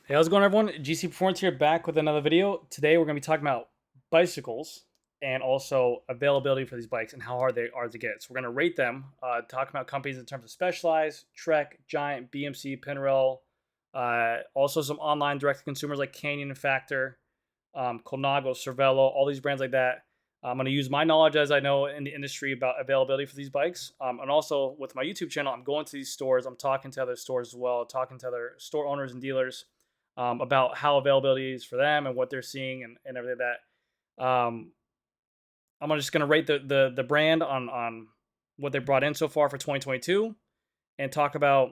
Hey, how's it going, everyone? GC Performance here, back with another video. Today, we're going to be talking about bicycles and also availability for these bikes and how hard they are to get. So, we're going to rate them, talking about companies in terms of Specialized, Trek, Giant, BMC, Pinarello, also some online direct to consumers like Canyon and Factor, Colnago, Cervelo, all these brands like that. I'm going to use my knowledge as I know in the industry about availability for these bikes. And also with my YouTube channel, I'm going to these stores. I'm talking to other stores as well, talking to other store owners and dealers about how availability is for them and what they're seeing and everything like that. I'm just going to rate the brand on what they brought in so far for 2022 and talk about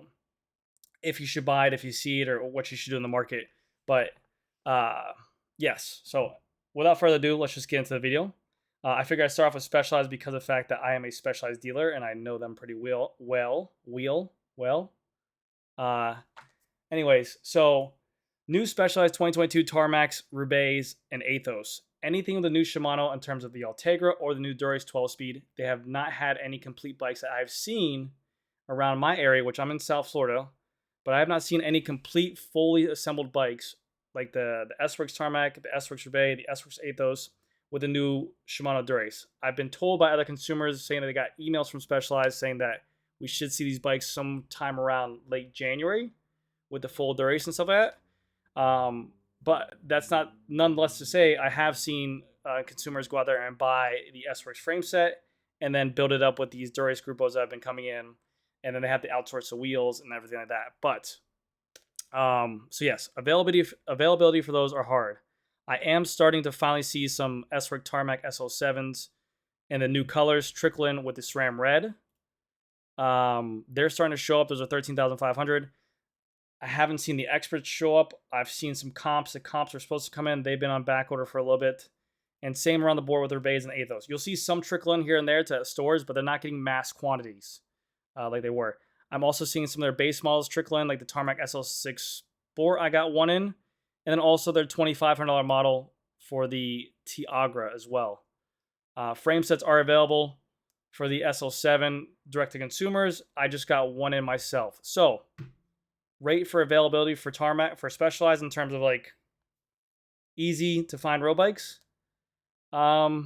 if you should buy it, if you see it, or what you should do in the market. But yes, so without further ado, let's just get into the video. I figure I start off with Specialized because of the fact that I am a Specialized dealer and I know them pretty well. Anyways, so new Specialized 2022 Tarmacs, Roubaix, and Athos. Anything with the new Shimano in terms of the Ultegra or the new Dura-Ace 12-speed, they have not had any complete bikes that I've seen around my area, which I'm in South Florida, but I have not seen any complete, fully assembled bikes like the S-Works Tarmac, the S-Works Roubaix, the S-Works Athos with the new Shimano Dura-Ace. I've been told by other consumers saying that they got emails from Specialized saying that we should see these bikes sometime around late January with the full Dura-Ace and stuff like that. But that's not nonetheless to say I have seen consumers go out there and buy the S-Works frame set and then build it up with these Dura-Ace Grupos that have been coming in, and then they have to outsource the wheels and everything like that. But so yes, availability for those are hard. I am starting to finally see some S-Works Tarmac SO7s and the new colors trickle in with the SRAM Red. They're starting to show up. Those are 13,500. I haven't seen the experts show up. I've seen some comps. The comps are supposed to come in. They've been on back order for a little bit. And same around the board with their Roubaix and Athos. You'll see some trickle in here and there to stores, but they're not getting mass quantities like they were. I'm also seeing some of their base models trickle in, like the Tarmac SL6 Sport. I got one in. And then also their $2,500 model for the Tiagra as well. Frame sets are available for the SL7 direct to consumers. I just got one in myself. So, rate for availability for Tarmac for Specialized in terms of like easy to find road bikes. I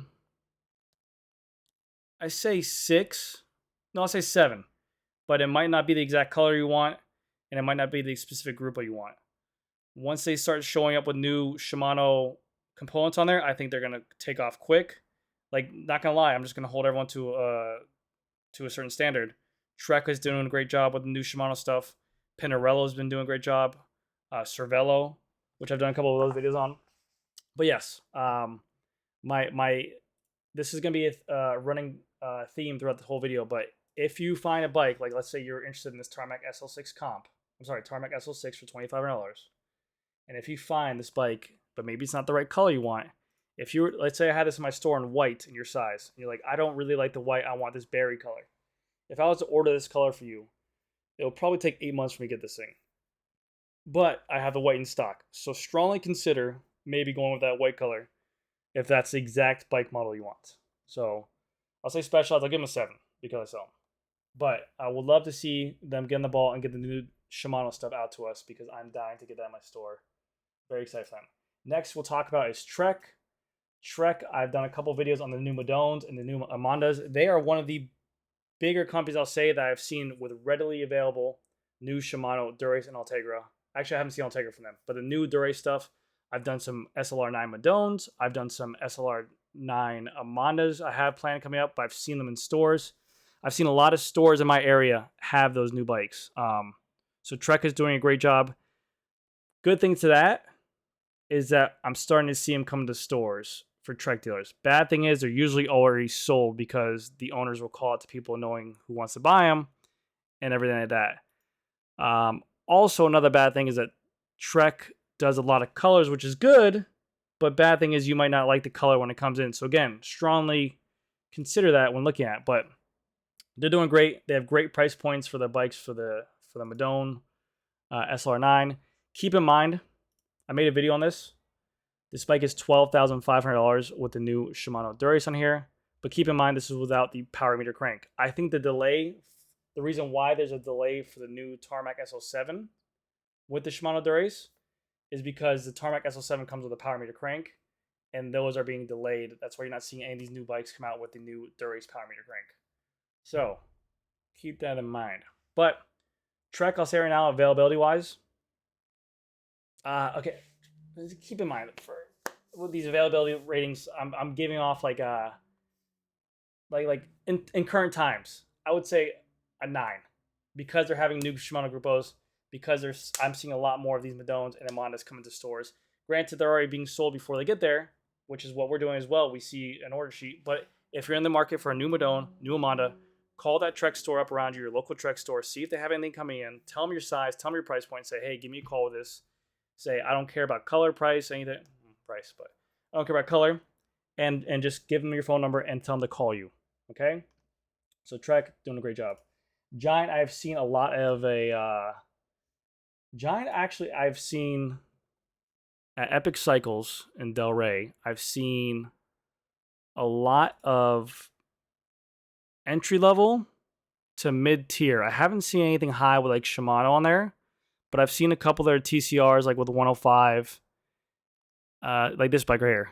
say 6. No, I'll say 7. But it might not be the exact color you want, and it might not be the specific Grupo you want. Once they start showing up with new Shimano components on there, I think they're gonna take off quick. Like, not gonna lie, I'm just gonna hold everyone to a certain standard. Trek is doing a great job with the new Shimano stuff. Pinarello has been doing a great job. CERVELO, which I've done a couple of those videos on. But yes, my this is gonna be a running theme throughout the whole video. But if you find a bike, like let's say you're interested in this Tarmac SL6 comp, Tarmac SL6 for $2,500, and if you find this bike, but maybe it's not the right color you want. If you let's say I had this in my store in white in your size, and you're like, I don't really like the white, I want this berry color. If I was to order this color for you, it'll probably take 8 months for me to get this thing. But I have the white in stock. So strongly consider maybe going with that white color if that's the exact bike model you want. So I'll say Specialized. I'll give them a 7 because I sell them. But I would love to see them get in the ball and get the new Shimano stuff out to us because I'm dying to get that in my store. Very excited for them. Next, we'll talk about is Trek. Trek, I've done a couple videos on the new Madones and the new Amandas. They are one of the bigger companies, I'll say, that I've seen with readily available new Shimano Dura-Ace and Ultegra. Actually, I haven't seen Ultegra from them, but the new Dura-Ace stuff, I've done some SLR9 Madones. I've done some SLR9 Amandas. I have planned coming up, but I've seen them in stores. I've seen a lot of stores in my area have those new bikes. So Trek is doing a great job. Good thing to that is that I'm starting to see them come to stores for Trek dealers. Bad thing is they're usually already sold because the owners will call out to people knowing who wants to buy them and everything like that. Also, another bad thing is that Trek does a lot of colors, which is good, but bad thing is you might not like the color when it comes in. So again, strongly consider that when looking at it. But they're doing great. They have great price points for the bikes for the Madone SLR9. Keep in mind, I made a video on this. This bike is $12,500 with the new Shimano Dura-Ace on here. But keep in mind, this is without the power meter crank. I think the reason why there's a delay for the new Tarmac SL7 with the Shimano Dura-Ace is because the Tarmac SL7 comes with a power meter crank, and those are being delayed. That's why you're not seeing any of these new bikes come out with the new Dura-Ace power meter crank. So keep that in mind. But Trek, I'll say right now, availability wise, okay, keep in mind for with these availability ratings, I'm giving off like in current times, I would say a 9 because they're having new Shimano Gruppos, because I'm seeing a lot more of these Madones and Amandas coming to stores. Granted, they're already being sold before they get there, which is what we're doing as well. We see an order sheet, but if you're in the market for a new Madone, new Amanda, call that Trek store up around you, your local Trek store, see if they have anything coming in, tell them your size, tell them your price point, say, hey, give me a call with this. Say, I don't care about color, price, anything, price, but I don't care about color, and just give them your phone number and tell them to call you, okay? So Trek, doing a great job. Giant, I've seen a lot of Giant, actually, I've seen at Epic Cycles in Del Rey, I've seen a lot of entry level to mid tier. I haven't seen anything high with like Shimano on there, but I've seen a couple of their TCRs like with the 105, like this bike right here.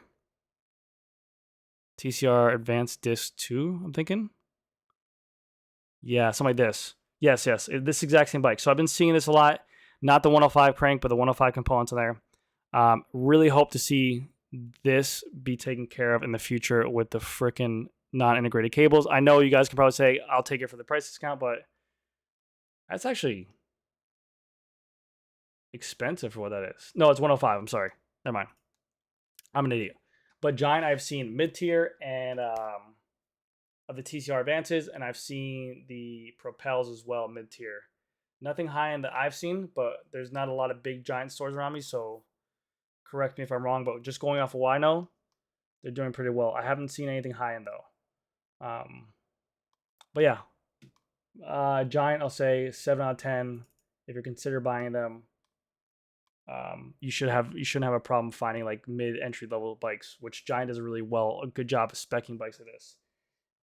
TCR Advanced Disc 2, I'm thinking. Yeah, something like this. Yes, this exact same bike. So I've been seeing this a lot. Not the 105 crank, but the 105 components in there. Really hope to see this be taken care of in the future with the freaking non-integrated cables. I know you guys can probably say, I'll take it for the price discount, but that's actually expensive for what that is. No, it's 105. I'm sorry. Never mind. I'm an idiot. But Giant, I've seen mid-tier and of the TCR Advances, and I've seen the Propels as well, mid-tier. Nothing high-end that I've seen, but there's not a lot of big Giant stores around me, so correct me if I'm wrong, but just going off of what I know, they're doing pretty well. I haven't seen anything high-end, though. But yeah, Giant, I'll say 7 out of 10. If you're consider buying them, you shouldn't have a problem finding like mid-entry level bikes, which Giant does a good job of speccing bikes like this.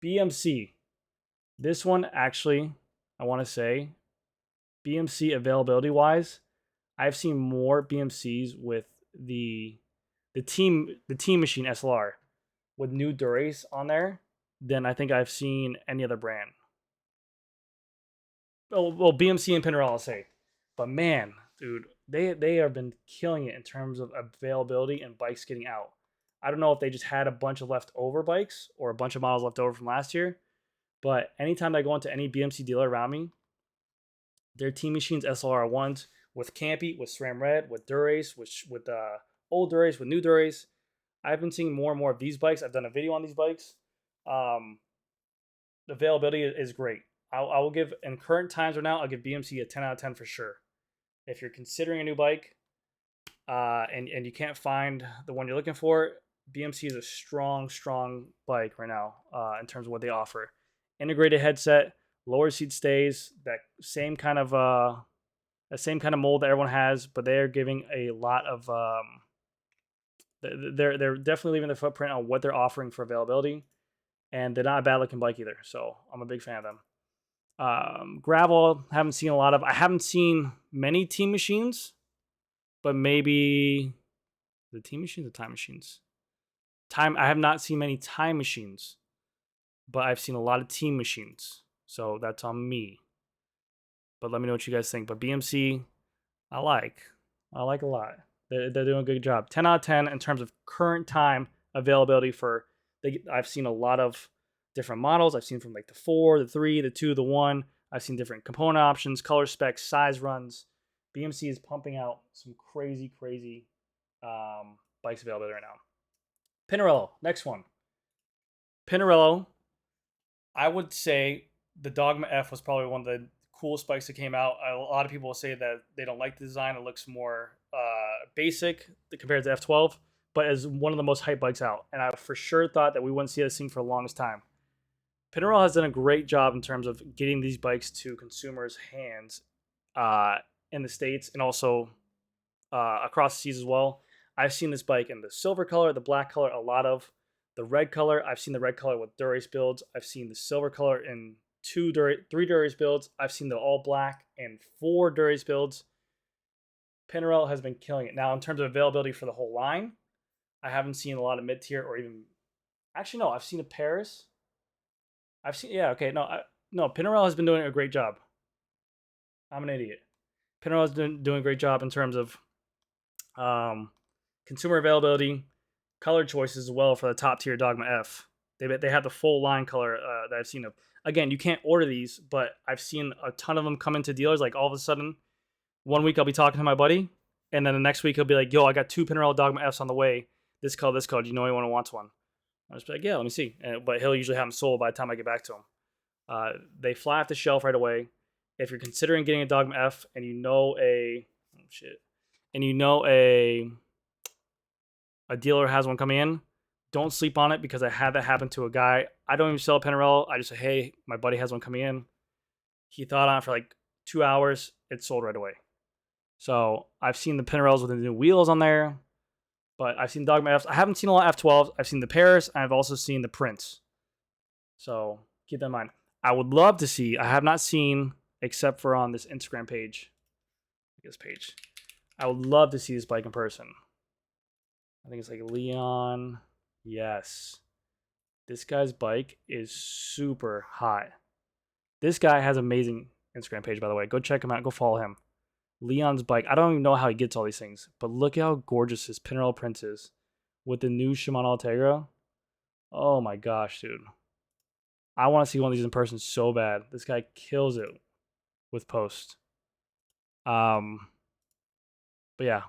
BMC. This one, actually, I want to say, BMC availability wise, I've seen more BMCs with the team machine SLR with new Dura-Ace on there than I think I've seen any other brand. Well, BMC and Pinarello, I'll say, but man, dude, they have been killing it in terms of availability and bikes getting out. I don't know if they just had a bunch of leftover bikes or a bunch of models left over from last year, but anytime I go into any BMC dealer around me, their team machines SLR ones with Campy, with SRAM Red, with Dura-Ace, with old Dura-Ace, with new Dura-Ace. I've been seeing more and more of these bikes. I've done a video on these bikes. The availability is great. I will give, in current times right now, I'll give BMC a 10 out of 10 for sure. If you're considering a new bike and you can't find the one you're looking for, BMC is a strong bike right now in terms of what they offer. Integrated headset, lower seat stays, that same kind of mold that everyone has, but they're giving a lot of they're definitely leaving their footprint on what they're offering for availability, and they're not a bad looking bike either. So I'm a big fan of them. Gravel, haven't seen a lot of. I haven't seen many team machines, but maybe the team machines or time machines. I have not seen many time machines, but I've seen a lot of team machines. So that's on me. But let me know what you guys think. But BMC, I like a lot. They're doing a good job. 10 out of 10 in terms of current time availability for. I've seen a lot of different models. I've seen from like the 4, the 3, the 2, the 1. I've seen different component options, color specs, size runs. BMC is pumping out some crazy bikes availability right now. Pinarello, next one. Pinarello, I would say the Dogma F was probably one of the coolest bikes that came out. A lot of people will say that they don't like the design. It looks more basic compared to F12, but as one of the most hyped bikes out. And I for sure thought that we wouldn't see this thing for the longest time. Pinarello has done a great job in terms of getting these bikes to consumers' hands in the States and also across the seas as well. I've seen this bike in the silver color, the black color, a lot of the red color. I've seen the red color with Dura-Ace builds. I've seen the silver color in 3 Dura-Ace builds. I've seen the all black and 4 Dura-Ace builds. Pinarello has been killing it. Now, in terms of availability for the whole line, I haven't seen a lot of mid tier or even. Actually, no, I've seen a Paris. I've seen, yeah, okay, no, Pinarello has been doing a great job. I'm an idiot. Pinarello has been doing a great job in terms of consumer availability, color choices as well for the top tier Dogma F. They have the full line color that I've seen of. Again, you can't order these, but I've seen a ton of them come into dealers. Like all of a sudden, one week I'll be talking to my buddy, and then the next week he'll be like, "Yo, I got 2 Pinarello Dogma Fs on the way. This color, this color. Do you know anyone who wants one?" I'll just be like, "Yeah, let me see." But he'll usually have them sold by the time I get back to him. They fly off the shelf right away. If you're considering getting a Dogma F and you know a dealer has one coming in, don't sleep on it, because I had that happen to a guy. I don't even sell Pinarello. I just say, hey, my buddy has one coming in. He thought on it for like 2 hours. It sold right away. So I've seen the Pinarellos with the new wheels on there, but I've seen Dogma Fs. I haven't seen a lot of F12s. I've seen the Paris. And I've also seen the Prince. So keep that in mind. I would love to see, I have not seen, except for on this Instagram page, I would love to see this bike in person. I think it's like Leon. Yes. This guy's bike is super hot. This guy has an amazing Instagram page, by the way. Go check him out. Go follow him. Leon's bike. I don't even know how he gets all these things, but look at how gorgeous his Pinarello Prince is with the new Shimano Ultegra. Oh my gosh, dude. I want to see one of these in person so bad. This guy kills it with post. But yeah,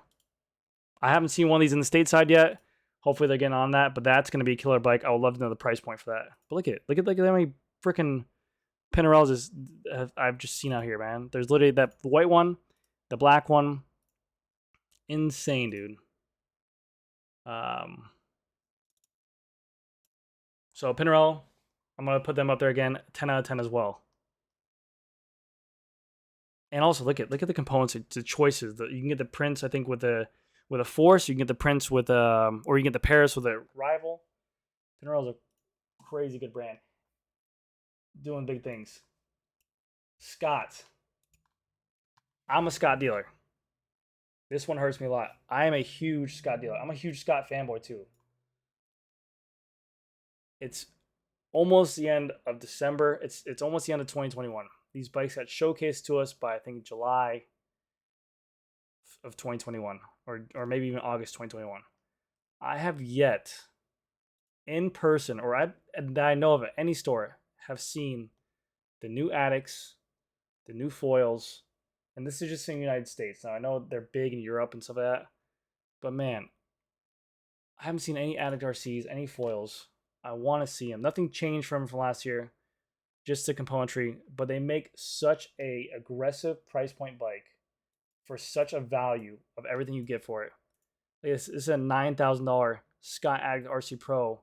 I haven't seen one of these in the stateside yet. Hopefully they're getting on that, but that's going to be a killer bike. I would love to know the price point for that. But look at how many freaking Pinarellos I've just seen out here, man. There's literally the white one, the black one. Insane, dude. So Pinarello, I'm going to put them up there again. 10 out of 10 as well. And also look at the components, the choices. You can get the Prince, I think, with a Force. You can get the Prince with or you can get the Paris with a Rival. Pinarello's a crazy good brand, doing big things. Scott, I'm a Scott dealer. This one hurts me a lot. I am a huge Scott dealer. I'm a huge Scott fanboy too. It's almost the end of December. It's almost the end of 2021. These bikes got showcased to us by, I think, July of 2021, or maybe even August 2021. I have yet, in person, that I know of at any store, have seen the new Addicts, the new foils, and this is just in the United States. Now, I know they're big in Europe and stuff like that, but man, I haven't seen any Addict RCs, any foils. I want to see them. Nothing changed from last year. Just the componentry, but they make such a aggressive price point bike for such a value of everything you get for it. This is a $9,000 Scott Addict RC Pro,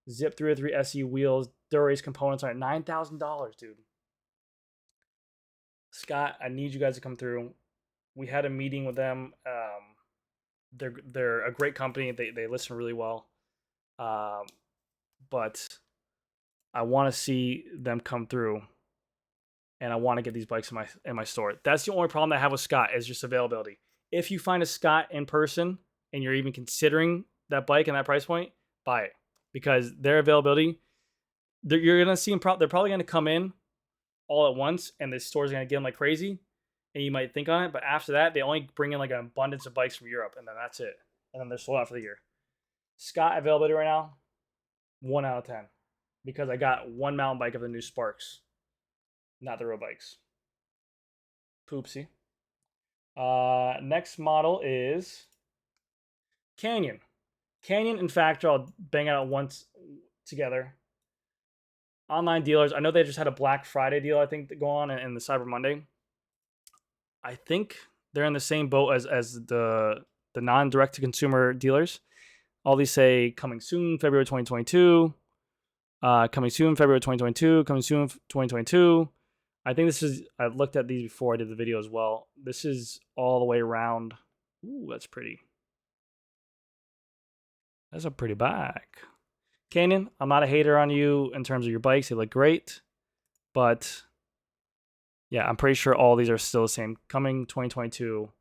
Zip 303 SE wheels, Dura-Ace components on it. $9,000, dude. Scott, I need you guys to come through. We had a meeting with them. They're a great company. They listen really well. But I want to see them come through, and I want to get these bikes in my store. That's the only problem I have with Scott, is just availability. If you find a Scott in person and you're even considering that bike and that price point, buy it, because their availability, you're gonna see them. They're probably gonna come in all at once, and the store's gonna get them like crazy, and you might think on it. But after that, they only bring in like an abundance of bikes from Europe, and then that's it. And then they're sold out for the year. Scott availability right now, 1 out of 10. Because I got one mountain bike of the new Sparks, not the real bikes. Poopsie. Next model is Canyon. Canyon and Factor, I'll bang out once together. Online dealers, I know they just had a Black Friday deal, I think, that go on, and the Cyber Monday. I think they're in the same boat as the non-direct-to-consumer dealers. All these say coming soon, February 2022. Coming soon, February 2022. Coming soon, 2022. I think this is, I looked at these before I did the video as well. This is all the way around. Ooh, that's pretty. That's a pretty bike. Canyon, I'm not a hater on you in terms of your bikes. They look great. But yeah, I'm pretty sure all these are still the same. Coming 2022.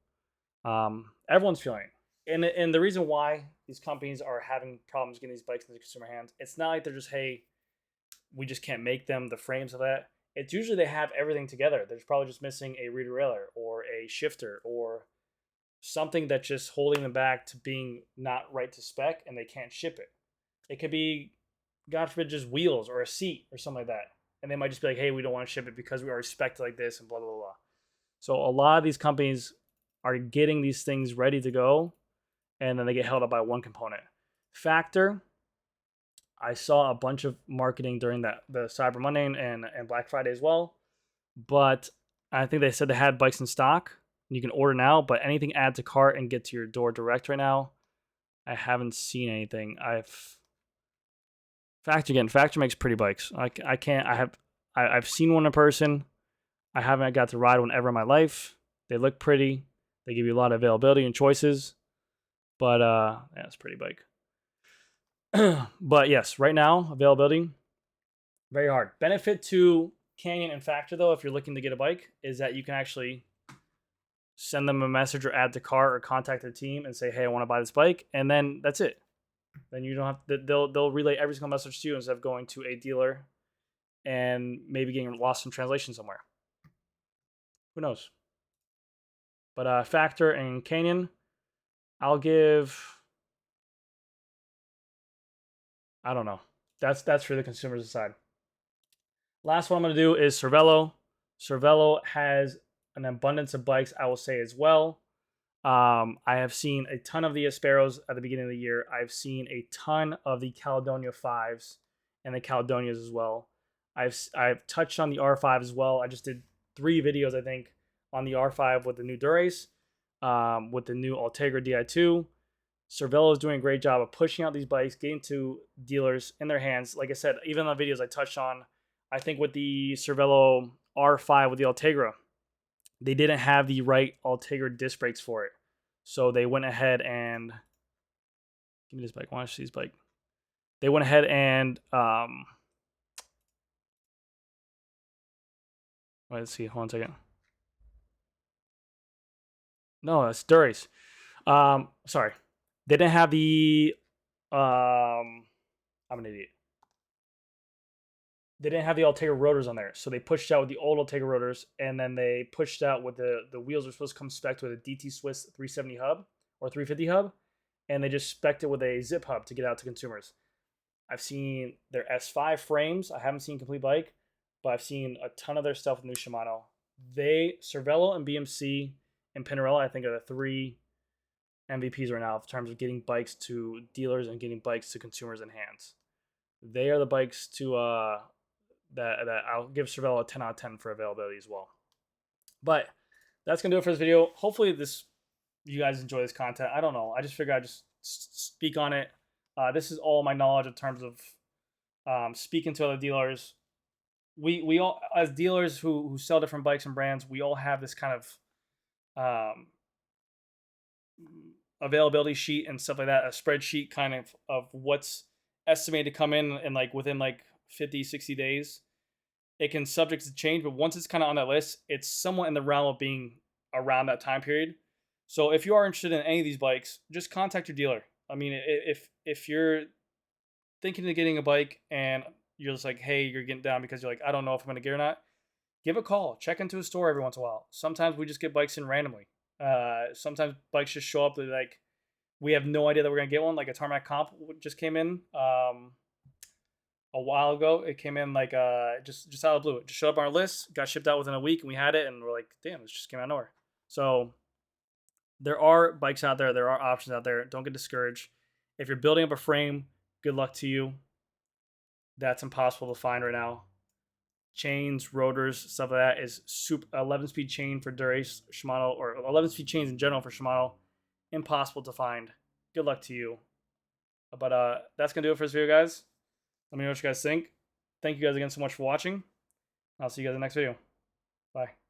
Everyone's feeling it. And the reason why these companies are having problems getting these bikes in the consumer hands, it's not like they're just, hey, we just can't make them, the frames of that. It's usually they have everything together. There's probably just missing a rear derailleur or a shifter or something that's just holding them back to being not right to spec, and they can't ship it. It could be, God forbid, just wheels or a seat or something like that. And they might just be like, hey, we don't want to ship it because we already spec'd like this and blah, blah, blah. So a lot of these companies are getting these things ready to go, and then they get held up by one component. Factor, I saw a bunch of marketing during the Cyber Monday and Black Friday as well, but I think they said they had bikes in stock. You can order now, but anything add to cart and get to your door direct right now, I haven't seen anything. Factor makes pretty bikes. I can't. I've seen one in person. I haven't got to ride one ever in my life. They look pretty. They give you a lot of availability and choices. But yeah, it's a pretty bike. But yes, right now, availability, very hard. Benefit to Canyon and Factor, though, if you're looking to get a bike, is that you can actually send them a message or add to cart or contact their team and say, hey, I want to buy this bike. And then that's it. Then you don't have to, they'll relay every single message to you instead of going to a dealer and maybe getting lost in translation somewhere. Who knows? But Factor and Canyon, I'll give, I don't know. That's for the consumers to decide. Last one I'm going to do is CERVELO. CERVELO has an abundance of bikes, I will say, as well. I have seen a ton of the Asperos at the beginning of the year. I've seen a ton of the Caledonia 5s and the Caledonias as well. I've touched on the R5 as well. I just did 3 videos, I think, on the R5 with the new Durace, with the new Ultegra Di2. CERVELO is doing a great job of pushing out these bikes, getting to dealers in their hands. Like I said, even on the videos I touched on, I think with the CERVELO R5 with the Ultegra, they didn't have the right Ultegra disc brakes for it. So they went ahead and, give me this bike, I want to see this bike. They went ahead and, let's see, hold on a second. No, that's Durace. Sorry. They didn't have the, I'm an idiot. They didn't have the Ultegra rotors on there, so they pushed out with the old Ultegra rotors, and then they pushed out with the wheels are supposed to come spec'd with a DT Swiss 370 hub or 350 hub, and they just spec'd it with a zip hub to get out to consumers. I've seen their S5 frames. I haven't seen complete bike, but I've seen a ton of their stuff with new Shimano. CERVELO and BMC and Pinarello, I think, are the 3 MVPs right now in terms of getting bikes to dealers and getting bikes to consumers in hands. They are the bikes to that I'll give CERVELO a 10 out of 10 for availability as well. But that's gonna do it for this video. Hopefully you guys enjoy this content. I don't know. I just figured I'd just speak on it. This is all my knowledge in terms of speaking to other dealers. We all, as dealers who sell different bikes and brands, we all have this kind of availability sheet and stuff like that, a spreadsheet kind of what's estimated to come in like within like 50, 60 days. It can subject to change, but once it's kind of on that list, it's somewhat in the realm of being around that time period. So if you are interested in any of these bikes, just contact your dealer. I mean, if you're thinking of getting a bike and you're just like, hey, you're getting down because you're like, I don't know if I'm going to get it or not, give a call. Check into a store every once in a while. Sometimes we just get bikes in randomly. Sometimes bikes just show up. They're like, we have no idea that we're going to get one. Like a Tarmac Comp just came in a while ago. It came in like just out of the blue. It just showed up on our list, got shipped out within a week, and we had it, and we're like, damn, this just came out of nowhere. So there are bikes out there. There are options out there. Don't get discouraged. If you're building up a frame, good luck to you. That's impossible to find right now. Chains, rotors, stuff like that is super 11-speed chain for Durace, Shimano, or 11-speed chains in general for Shimano. Impossible to find. Good luck to you. But that's going to do it for this video, guys. Let me know what you guys think. Thank you guys again so much for watching. I'll see you guys in the next video. Bye.